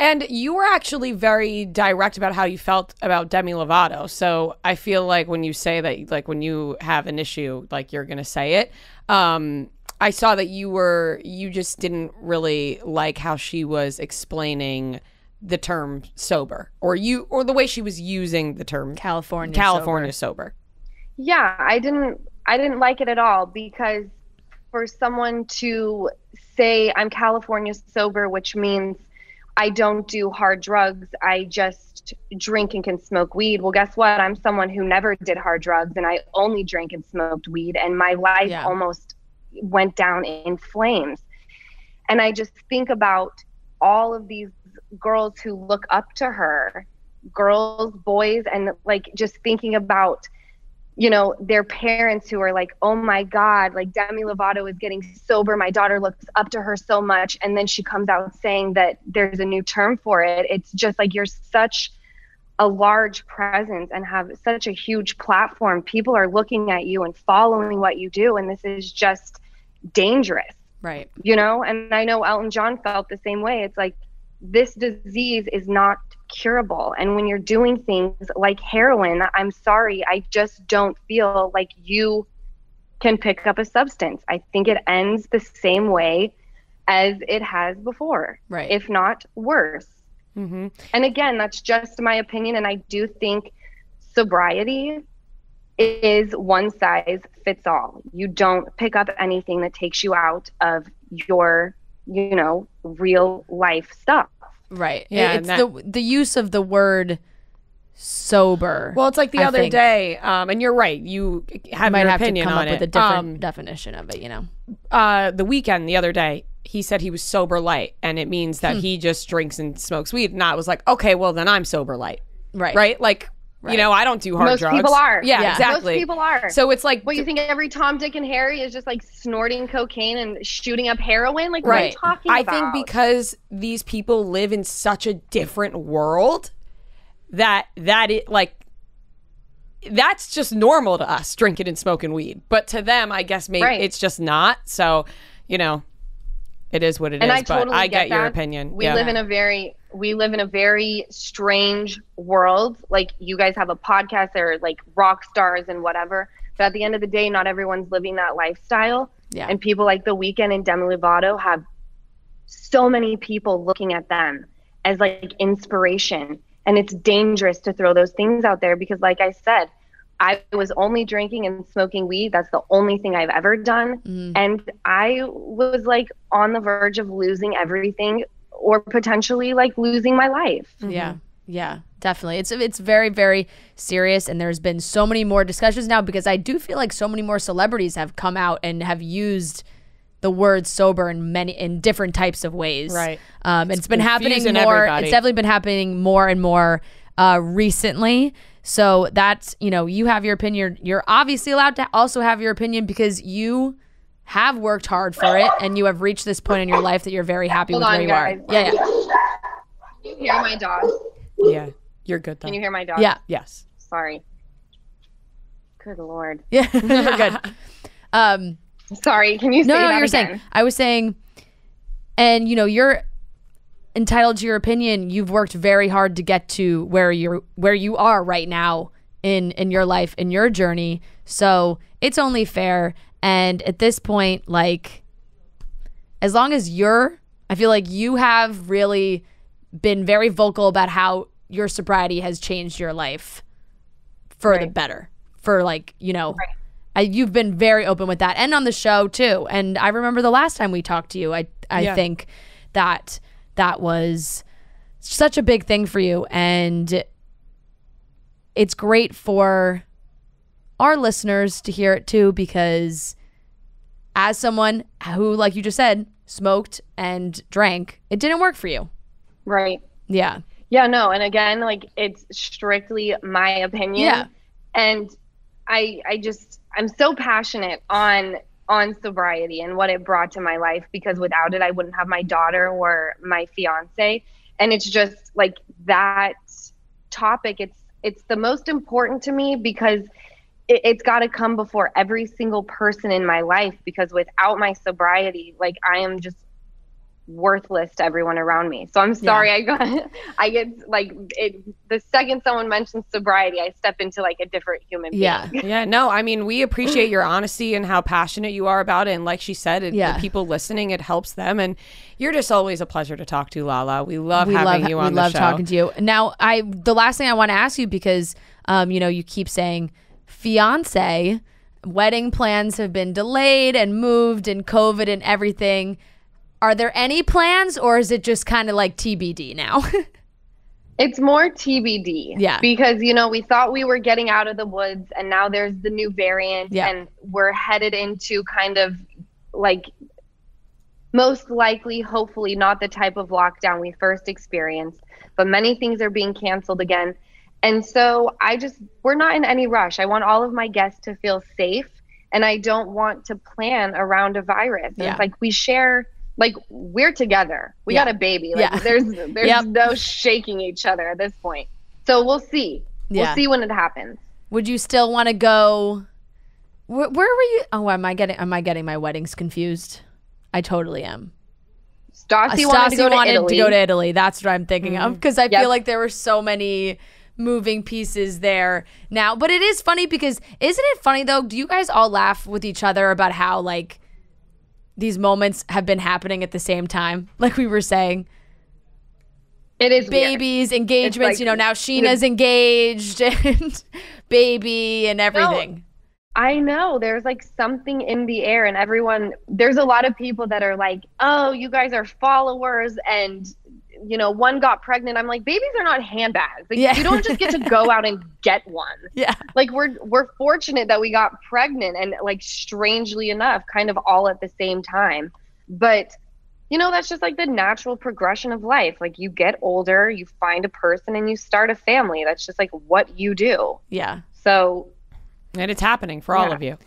And you were actually very direct about how you felt about Demi Lovato. So I feel like when you say that, like when you have an issue, like you're going to say it. I saw that you just didn't really like how she was explaining the term sober, or the way she was using the term California sober. Yeah, I didn't like it at all, because for someone to say I'm California sober, which means I don't do hard drugs, I just drink and can smoke weed. Well, guess what? I'm someone who never did hard drugs, and I only drank and smoked weed, and my life almost went down in flames. And I just think about all of these girls who look up to her, girls, boys, and like just thinking about, you know, their parents who are like, oh my God, like Demi Lovato is getting sober. My daughter looks up to her so much. And then she comes out saying that there's a new term for it. It's just like, you're such a large presence and have such a huge platform. People are looking at you and following what you do. And this is just dangerous. Right. You know, and I know Elton John felt the same way. It's like, this disease is not curable. And when you're doing things like heroin, I'm sorry, I just don't feel like you can pick up a substance. I think it ends the same way as it has before, right? If not worse. Mm-hmm. And again, that's just my opinion. And I do think sobriety is one size fits all. You don't pick up anything that takes you out of your, you know, real life stuff. Right. Yeah. It's the use of the word sober. Well, it's like the other day, and you're right. You have your opinion on it. Might have to come up with a different definition of it, you know. The Weeknd the other day, he said he was sober light, and it means that he just drinks and smokes weed. And I was like, okay, well then I'm sober light. Right. Right. Like, you know, I don't do hard drugs. Most people are. Yeah, exactly. Most people are. So it's like, what, you think every Tom, Dick, and Harry is just like snorting cocaine and shooting up heroin? Like, right. What are you talking about? I think because these people live in such a different world that it, like, that's just normal to us, drinking and smoking weed. But to them, I guess maybe it's just not. So, you know, it is what it is. I totally but I get your that. opinion. We live in a very strange world. Like, you guys have a podcast, they're like rock stars and whatever. But at the end of the day, not everyone's living that lifestyle. Yeah. And people like The Weeknd and Demi Lovato have so many people looking at them as like inspiration. And it's dangerous to throw those things out there because, like I said, I was only drinking and smoking weed. That's the only thing I've ever done. And I was like on the verge of losing everything, or potentially like losing my life. Yeah. Yeah, definitely. It's very, very serious. And there's been so many more discussions now, because I do feel like so many more celebrities have come out and have used the word sober in different types of ways. Right. It's been happening more. Everybody. It's definitely been happening more and more recently. So that's, you know, you have your opinion. You're obviously allowed to also have your opinion because you have worked hard for it and you have reached this point in your life that you're very happy with where you are. Yeah. Can you hear my dog? Yeah. You're good though. Can you hear my dog? Yeah. Yes. Sorry. Good Lord. Yeah. You're good. Sorry. Can you say that you're again? saying. I was saying, and you know, you're entitled to your opinion. You've worked very hard to get to where you are right now in your life, in your journey. So it's only fair. And at this point, like, as long as I feel like you have really been very vocal about how your sobriety has changed your life for the better, for like, you know, you've been very open with that, and on the show too. And I remember the last time we talked to you, I think that was such a big thing for you. And it's great for our listeners to hear it too, because as someone who, like you just said, smoked and drank, it didn't work for you. Right. Yeah. Yeah, no. And again, like, it's strictly my opinion. Yeah. And I'm so passionate on sobriety and what it brought to my life, because without it, I wouldn't have my daughter or my fiance. And it's just like that topic. It's the most important to me, because it's got to come before every single person in my life, because without my sobriety, like, I am just worthless to everyone around me. So I'm sorry. I get like the second someone mentions sobriety, I step into like a different human being. Yeah. No, I mean, we appreciate your honesty and how passionate you are about it. And like she said, the people listening, it helps them. And you're just always a pleasure to talk to, Lala. We love having you on the show. We love talking to you. Now, the last thing I want to ask you, because you keep saying fiance, wedding plans have been delayed and moved and COVID and everything. Are there any plans, or is it just kind of like TBD now? It's more TBD. Yeah. Because, we thought we were getting out of the woods, and now there's the new variant, and we're headed into kind of like most likely, hopefully not the type of lockdown we first experienced, but many things are being canceled again. And so we're not in any rush. I want all of my guests to feel safe, and I don't want to plan around a virus. And it's like we share. Like, we're together. We got a baby. Like, there's no shaking each other at this point. So we'll see. We'll see when it happens. Would you still want to go? Where were you? Oh, am I getting my weddings confused? I totally am. Stassi wanted to go to Italy. That's what I'm thinking of, because I feel like there were so many moving pieces there now. But it is funny because, isn't it funny though? Do you guys all laugh with each other about how like these moments have been happening at the same time? Like we were saying, it is babies, weird. Engagements, like, now Sheena's engaged and baby and everything. No, I know there's like something in the air, and there's a lot of people that are like, oh, you guys are followers, and one got pregnant. I'm like, babies are not handbags. Like, you don't just get to go out and get one. Yeah. Like, we're fortunate that we got pregnant, and like, strangely enough, kind of all at the same time. But, that's just like the natural progression of life. Like, you get older, you find a person, and you start a family. That's just like what you do. Yeah. So. And it's happening for all of you.